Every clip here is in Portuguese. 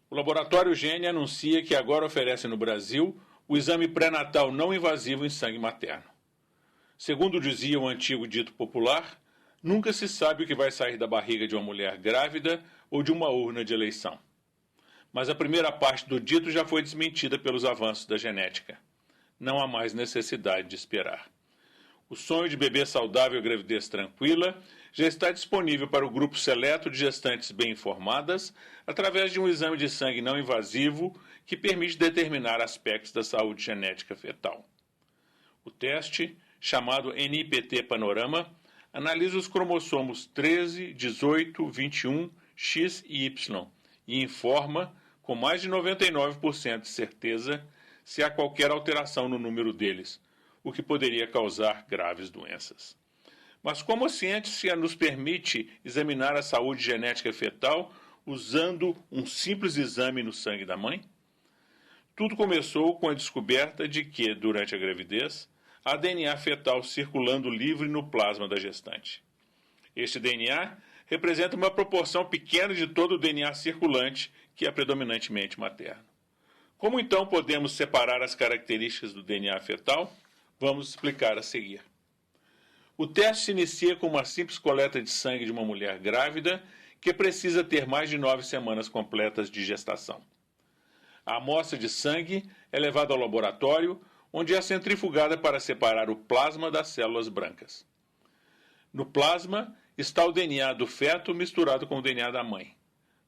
O laboratório Gene anuncia que agora oferece no Brasil o exame pré-natal não invasivo em sangue materno. Segundo dizia o antigo dito popular, nunca se sabe o que vai sair da barriga de uma mulher grávida ou de uma urna de eleição. Mas a primeira parte do dito já foi desmentida pelos avanços da genética. Não há mais necessidade de esperar. O sonho de bebê saudável e gravidez tranquila já está disponível para o grupo seleto de gestantes bem informadas através de um exame de sangue não invasivo que permite determinar aspectos da saúde genética fetal. O teste, chamado NIPT Panorama, analisa os cromossomos 13, 18, 21, X e Y e informa, com mais de 99% de certeza, se há qualquer alteração no número deles, o que poderia causar graves doenças. Mas como a ciência nos permite examinar a saúde genética fetal usando um simples exame no sangue da mãe? Tudo começou com a descoberta de que, durante a gravidez, há DNA fetal circulando livre no plasma da gestante. Este DNA representa uma proporção pequena de todo o DNA circulante, que é predominantemente materno. Como então podemos separar as características do DNA fetal? Vamos explicar a seguir. O teste se inicia com uma simples coleta de sangue de uma mulher grávida que precisa ter mais de 9 semanas completas de gestação. A amostra de sangue é levada ao laboratório, onde é centrifugada para separar o plasma das células brancas. No plasma está o DNA do feto misturado com o DNA da mãe.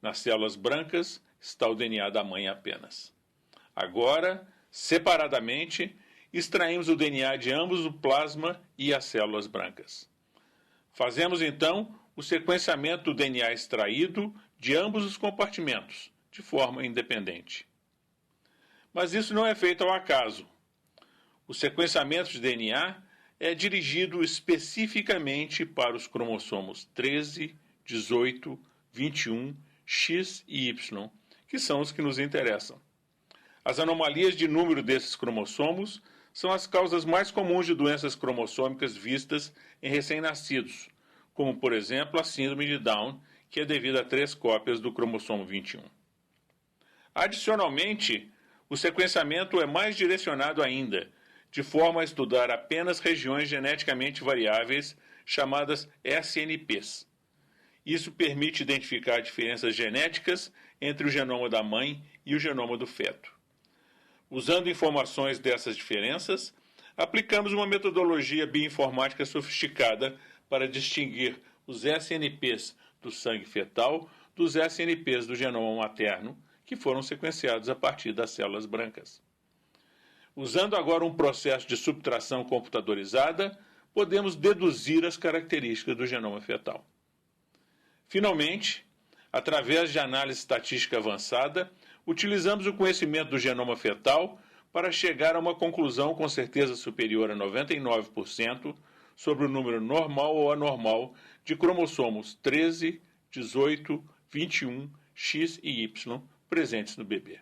Nas células brancas está o DNA da mãe apenas. Agora, separadamente, extraímos o DNA de ambos o plasma e as células brancas. Fazemos então o sequenciamento do DNA extraído de ambos os compartimentos, de forma independente. Mas isso não é feito ao acaso. O sequenciamento de DNA é dirigido especificamente para os cromossomos 13, 18, 21, X e Y, que são os que nos interessam. As anomalias de número desses cromossomos são as causas mais comuns de doenças cromossômicas vistas em recém-nascidos, como, por exemplo, a síndrome de Down, que é devida a 3 cópias do cromossomo 21. Adicionalmente, o sequenciamento é mais direcionado ainda, de forma a estudar apenas regiões geneticamente variáveis, chamadas SNPs. Isso permite identificar diferenças genéticas entre o genoma da mãe e o genoma do feto. Usando informações dessas diferenças, aplicamos uma metodologia bioinformática sofisticada para distinguir os SNPs do sangue fetal dos SNPs do genoma materno, que foram sequenciados a partir das células brancas. Usando agora um processo de subtração computadorizada, podemos deduzir as características do genoma fetal. Finalmente, através de análise estatística avançada, utilizamos o conhecimento do genoma fetal para chegar a uma conclusão com certeza superior a 99% sobre o número normal ou anormal de cromossomos 13, 18, 21, X e Y presentes no bebê.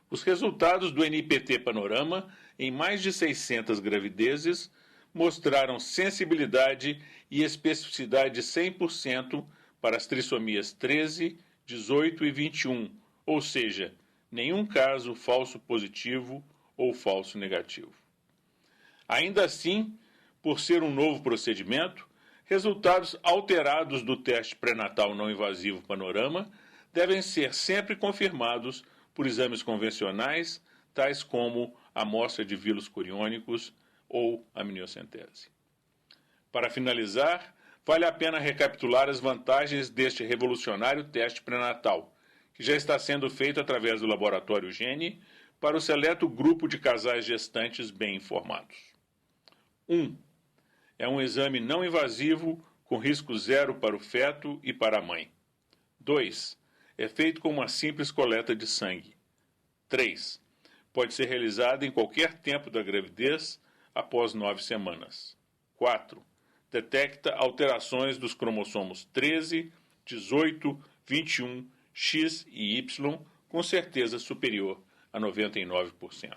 Os resultados do NIPT Panorama, em mais de 600 gravidezes, mostraram sensibilidade e especificidade de 100% para as trissomias 13, 18 e 21, ou seja, nenhum caso falso positivo ou falso negativo. Ainda assim, por ser um novo procedimento, resultados alterados do teste pré-natal não invasivo Panorama devem ser sempre confirmados por exames convencionais, tais como amostra de vírus coriônicos ou amniocentese. Para finalizar, vale a pena recapitular as vantagens deste revolucionário teste pré-natal, que já está sendo feito através do laboratório Gene para o seleto grupo de casais gestantes bem informados. 1. É um exame não invasivo com risco zero para o feto e para a mãe. 2. É feito com uma simples coleta de sangue. 3. Pode ser realizado em qualquer tempo da gravidez após 9 semanas. 4. Detecta alterações dos cromossomos 13, 18, 21, X e Y com certeza superior a 99%.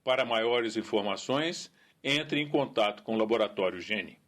Para maiores informações, entre em contato com o Laboratório Gene.